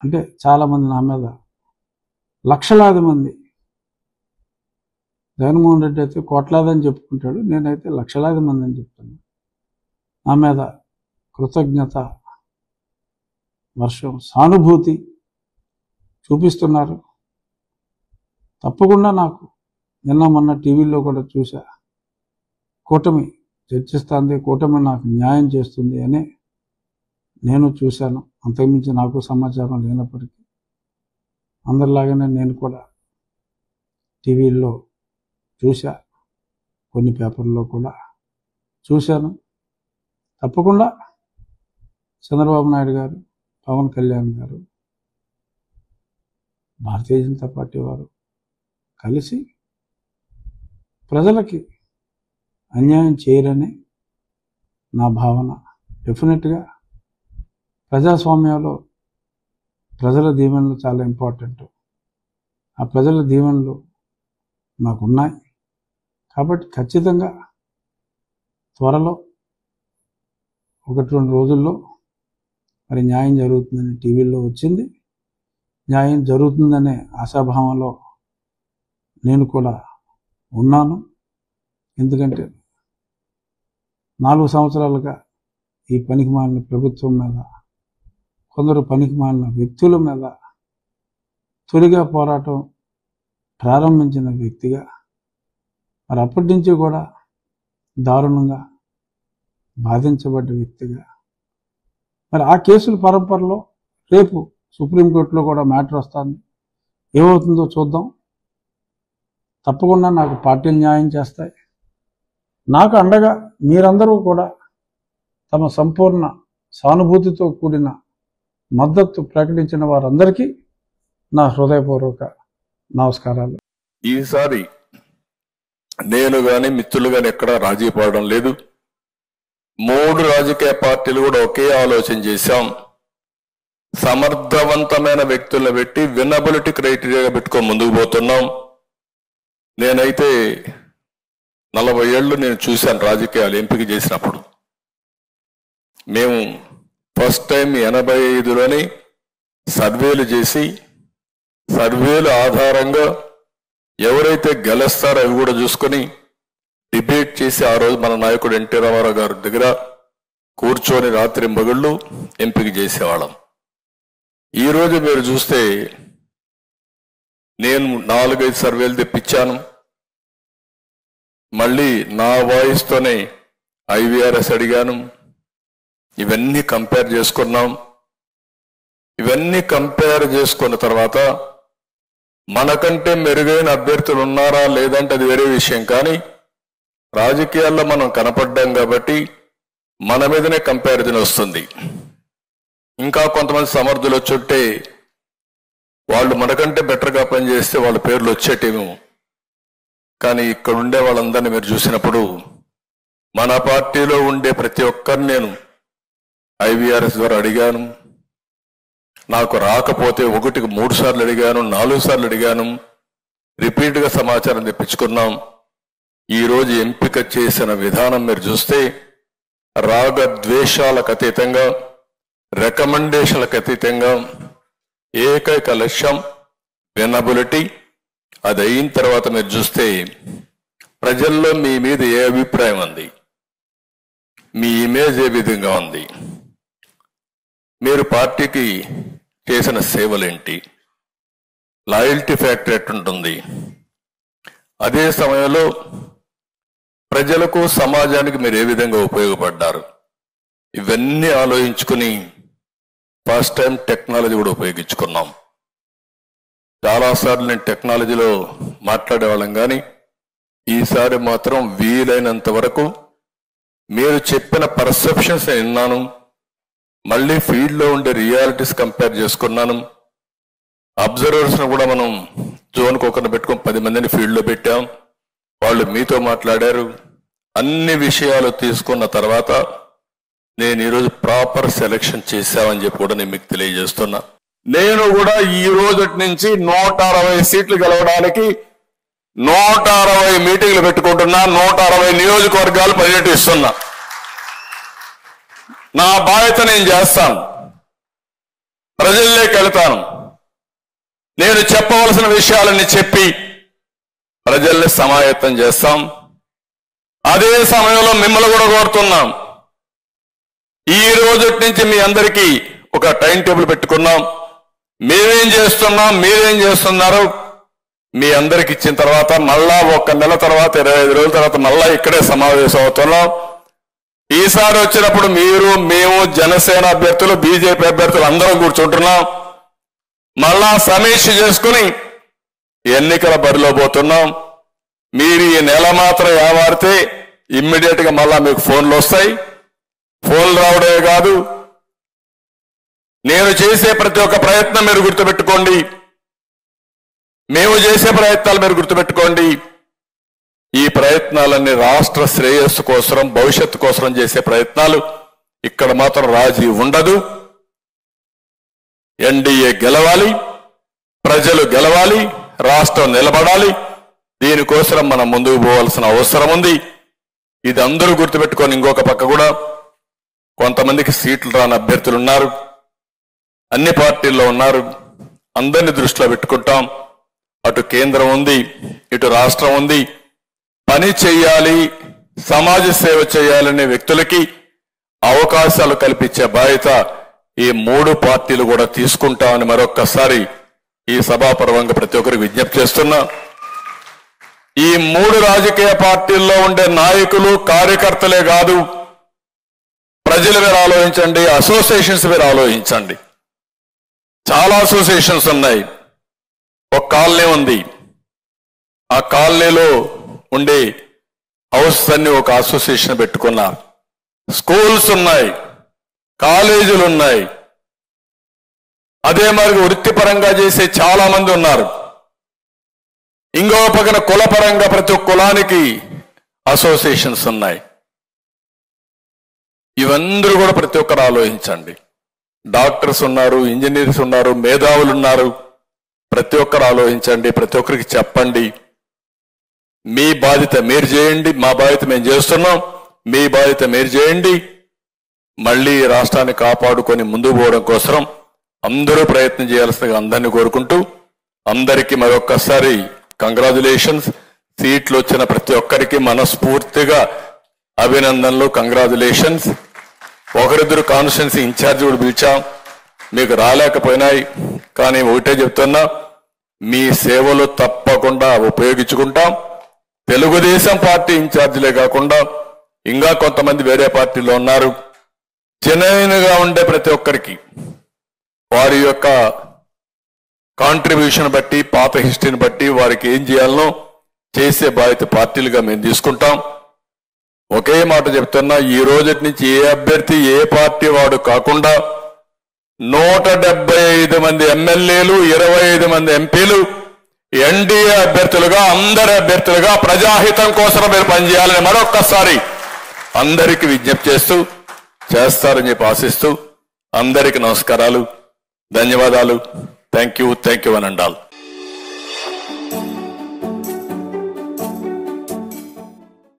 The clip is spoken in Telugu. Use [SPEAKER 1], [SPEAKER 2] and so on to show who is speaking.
[SPEAKER 1] అంటే చాలామంది నా మీద లక్షలాది మంది, జగన్మోహన్ రెడ్డి అయితే కోట్లాది అని చెప్పుకుంటాడు, నేనైతే లక్షలాది మంది అని చెప్తాను. నా మీద కృతజ్ఞత వర్షం, సానుభూతి చూపిస్తున్నారు. తప్పకుండా నాకు నిన్న మొన్న టీవీలో కూడా చూసా, కూటమి చర్చిస్తుంది, కూటమి నాకు న్యాయం చేస్తుంది అని నేను చూశాను. అంతకుమించి నాకు సమాచారం లేనప్పటికీ అందరిలాగానే నేను కూడా టీవీల్లో చూసా, కొన్ని పేపర్లో కూడా చూశాను. తప్పకుండా చంద్రబాబు నాయుడు గారు, పవన్ కళ్యాణ్ గారు, భారతీయ జనతా పార్టీ వారు కలిసి ప్రజలకి అన్యాయం చేయరని నా భావన. డెఫినెట్గా ప్రజాస్వామ్యంలో ప్రజల దీవెనలు చాలా ఇంపార్టెంట్. ఆ ప్రజల దీవెనలు నాకున్నాయి కాబట్టి ఖచ్చితంగా త్వరలో 1-2 రోజుల్లో మరి న్యాయం జరుగుతుందని టీవీల్లో వచ్చింది. న్యాయం జరుగుతుందనే ఆశాభావంలో నేను కూడా ఉన్నాను. ఎందుకంటే 4 సంవత్సరాలుగా ఈ పనికిమాలిన ప్రభుత్వం మీద, కొందరు పనికిమాలిన వ్యక్తుల మీద తొలిగా పోరాటం ప్రారంభించిన వ్యక్తిగా, మరి అప్పటి నుంచి కూడా దారుణంగా బాధించబడ్డ వ్యక్తిగా, మరి ఆ కేసుల పరంపరలో రేపు సుప్రీంకోర్టులో కూడా మ్యాటర్ వస్తుంది. ఏమవుతుందో చూద్దాం. తప్పకుండా నాకు పార్టీలు న్యాయం చేస్తాయి. నాకు అండగా మీరందరూ కూడా తమ సంపూర్ణ సానుభూతితో కూడిన మద్దతు ప్రకటించిన వారందరికీ నా హృదయపూర్వక నమస్కారాలు.
[SPEAKER 2] ఈసారి నేను గాని మిత్రులు గాని ఎక్కడా రాజీ పడడం లేదు. 3 రాజకీయ పార్టీలు కూడా ఒకే ఆలోచన చేశాం. సమర్థవంతమైన వ్యక్తులను పెట్టి వినబిలిటీ క్రైటీరియా పెట్టుకొని ముందుకు పోతున్నాం. నేనైతే 40 ఏళ్ళు నేను చూశాను రాజకీయాలు ఎంపిక చేసినప్పుడు. మేము ఫస్ట్ టైం 85లోని సర్వేలు చేసి, సర్వేల ఆధారంగా ఎవరైతే గెలుస్తారో అవి కూడా చూసుకొని డిబేట్ చేసి ఆ రోజు మన నాయకుడు ఎన్టీ రామారావు గారి దగ్గర కూర్చొని రాత్రి మగుళ్ళు ఎంపిక చేసేవాళ్ళం. ఈరోజు మీరు చూస్తే నేను 4-5 సర్వేలు తెప్పించాను. మళ్ళీ నా వాయిస్తోనే ఐవీఆర్ఎస్ అడిగాను. ఇవన్నీ కంపేర్ చేసుకున్నాం. ఇవన్నీ కంపేర్ చేసుకున్న తర్వాత మనకంటే మెరుగైన అభ్యర్థులు ఉన్నారా లేదంటే అది వేరే విషయం, కానీ రాజకీయాల్లో మనం కనపడ్డాం కాబట్టి మన మీదనే కంపారిజన్ వస్తుంది. ఇంకా కొంతమంది సమర్థులు వచ్చుంటే వాళ్ళు మనకంటే బెటర్గా పనిచేస్తే వాళ్ళ పేర్లు వచ్చేటేమో. కానీ ఇక్కడ ఉండే వాళ్ళందరినీ మీరు చూసినప్పుడు మన పార్టీలో ఉండే ప్రతి ఒక్కరిని నేను ఐవీఆర్ఎస్ ద్వారా అడిగాను. నాకు రాకపోతే 1కి 3 సార్లు అడిగాను, 4 సార్లు అడిగాను. రిపీట్గా సమాచారం తెప్పించుకున్నాం. ఈరోజు ఎంపిక చేసిన విధానం మీరు చూస్తే రాగద్వేషాలకు అతీతంగా, రికమెండేషన్లకు అతీతంగా ఏకైక లక్ష్యం వినబిలిటీ. అది అయిన తర్వాత మీరు చూస్తే ప్రజల్లో మీ మీద ఏ అభిప్రాయం ఉంది, మీ ఇమేజ్ ఏ విధంగా ఉంది, మీరు పార్టీకి చేసిన సేవలేంటి, లాయల్టీ ఫ్యాక్టర్ ఎట్టుంటుంది, అదే సమయంలో ప్రజలకు సమాజానికి మీరు ఏ విధంగా ఉపయోగపడ్డారు, ఇవన్నీ ఆలోచించుకుని ఫస్ట్ టైం టెక్నాలజీ కూడా ఉపయోగించుకున్నాం. చాలాసార్లు నేను టెక్నాలజీలో మాట్లాడేవాళ్ళం, కానీ ఈసారి మాత్రం వీలైనంత వరకు మీరు చెప్పిన పర్సెప్షన్స్ నేను విన్నాను. మళ్ళీ ఫీల్డ్లో ఉండే రియాలిటీస్ కంపేర్ చేసుకున్నాను. అబ్జర్వర్స్ను కూడా మనం జోన్కి ఒకరిని పెట్టుకొని 10 మందిని ఫీల్డ్లో పెట్టాం. వాళ్ళు మీతో మాట్లాడారు. అన్ని విషయాలు తీసుకున్న తర్వాత నేను ఈరోజు ప్రాపర్ సెలెక్షన్ చేశామని చెప్పి కూడా నేను మీకు తెలియజేస్తున్నా. నేను కూడా ఈ రోజు నుంచి 160 సీట్లు గెలవడానికి 160 మీటింగ్లు పెట్టుకుంటున్నా, 160 నియోజకవర్గాలు పర్యటిస్తున్నా. నా బాధ్యత నేను చేస్తాను. ప్రజల్లోకి వెళ్తాను. నేను చెప్పవలసిన విషయాలన్నీ చెప్పి ప్రజల్ని సమాయత్తం చేస్తాం. అదే సమయంలో మిమ్మల్ని కూడా కోరుతున్నాం, ఈ రోజు నుంచి మీ అందరికీ ఒక టైం టేబుల్ పెట్టుకున్నాం. మేమేం చేస్తున్నాం, మీరేం చేస్తున్నారు, మీ అందరికి ఇచ్చిన తర్వాత మళ్ళా 1 నెల తర్వాత 25 రోజుల తర్వాత మళ్ళా ఇక్కడే సమావేశం అవుతున్నాం. ఈసారి వచ్చినప్పుడు మీరు, మేము, జనసేన అభ్యర్థులు, బీజేపీ అభ్యర్థులు అందరం కూర్చుంటున్నాం. మళ్ళా సమీక్ష చేసుకుని ఎన్నికల బరిలో పోతున్నాం. మీరు ఈ నెల మాత్రం ఏమారితే ఇమ్మీడియట్ గా మళ్ళా మీకు ఫోన్లు వస్తాయి. ఫోన్లు రావడమే కాదు, నేను చేసే ప్రతి ఒక్క ప్రయత్నం మీరు గుర్తుపెట్టుకోండి, మేము చేసే ప్రయత్నాలు మీరు గుర్తుపెట్టుకోండి. ఈ ప్రయత్నాలన్నీ రాష్ట్ర శ్రేయస్సు కోసం, భవిష్యత్తు కోసం చేసే ప్రయత్నాలు. ఇక్కడ మాత్రం రాజీ ఉండదు. ఎన్డీఏ గెలవాలి, ప్రజలు గెలవాలి, రాష్ట్రం నిలబడాలి. దీనికోసం మనం ముందుకు పోవాల్సిన అవసరం ఉంది. ఇది అందరూ గుర్తుపెట్టుకొని, ఇంకొక పక్క కూడా కొంతమందికి సీట్లు రాని అభ్యర్థులు ఉన్నారు, అన్ని పార్టీల్లో ఉన్నారు. అందరినీ దృష్టిలో పెట్టుకుంటాం. అటు కేంద్రం ఉంది, ఇటు రాష్ట్రం ఉంది. పని చేయాలి, సమాజ సేవ చేయాలనే వ్యక్తులకి అవకాశాలు కల్పించే బాధ్యత ఈ 3 పార్టీలు కూడా తీసుకుంటామని మరొక్కసారి ఈ సభాపర్వంగా ప్రతి ఒక్కరికి విజ్ఞప్తి చేస్తున్నా. ఈ 3 రాజకీయ పార్టీల్లో ఉండే నాయకులు, కార్యకర్తలే కాదు, ప్రజలు మీరు ఆలోచించండి, అసోసియేషన్స్ మీరు ఆలోచించండి. చాలా అసోసియేషన్స్ ఉన్నాయి. ఒక కాలనీ ఉంది, ఆ కాలనీలో ఉండే హౌస్ అన్ని ఒక అసోసియేషన్ పెట్టుకున్నారు. స్కూల్స్ ఉన్నాయి, కాలేజీలు ఉన్నాయి. అదే మరి వృత్తిపరంగా చేసే చాలా మంది ఉన్నారు. ఇంకో పక్కన కులపరంగా ప్రతి ఒక్క కులానికి అసోసియేషన్స్ ఉన్నాయి. ఇవందరూ కూడా ప్రతి ఒక్కరు ఆలోచించండి. డాక్టర్స్ ఉన్నారు, ఇంజనీర్స్ ఉన్నారు, మేధావులు ఉన్నారు. ప్రతి ఒక్కరు ఆలోచించండి, ప్రతి ఒక్కరికి చెప్పండి. మీ బాధ్యత మీరు చేయండి, మా బాధ్యత మేము చేస్తున్నాం, మీ బాధ్యత మీరు చేయండి. మళ్ళీ రాష్ట్రాన్ని కాపాడుకొని ముందుకు పోవడం కోసం అందరూ ప్రయత్నం చేయాల్సిందిగా అందరినీ కోరుకుంటూ, అందరికీ మరొక్కసారి కంగ్రాచులేషన్స్. సీట్లు వచ్చిన ప్రతి ఒక్కరికి మనస్ఫూర్తిగా అభినందనలు, కంగ్రాచులేషన్స్. ఒకరిద్దరు కాన్స్టిట్యున్సీ ఇన్ఛార్జ్ కూడా పిలిచాం, మీకు రాలేకపోయినాయి. కానీ ఒకటే చెప్తున్నా, మీ సేవలు తప్పకుండా ఉపయోగించుకుంటాం. తెలుగుదేశం పార్టీ ఇన్ఛార్జీలే కాకుండా ఇంకా కొంతమంది వేరే పార్టీలో ఉన్నారు. జెన్యూన్గా ఉండే ప్రతి ఒక్కరికి వారి యొక్క కాంట్రిబ్యూషన్ బట్టి, పాత హిస్టరీని బట్టి వారికి ఏం చేయాలనో చేసే బాధ్యత పార్టీలుగా మేము తీసుకుంటాం. ఒకే మాట చెప్తున్నా, ఈ రోజు నుంచి ఏ అభ్యర్థి ఏ పార్టీ వాడు కాకుండా 175 మంది ఎమ్మెల్యేలు, 25 మంది ఎంపీలు ఎన్డీఏ అభ్యర్థులుగా, అందరి అభ్యర్థులుగా ప్రజాహితం కోసం మీరు పనిచేయాలని మరొక్కసారి అందరికీ విజ్ఞప్తి చేస్తూ, చేస్తారని చెప్పి ఆశిస్తూ అందరికీ నమస్కారాలు, ధన్యవాదాలు. Thank you అనండాల్.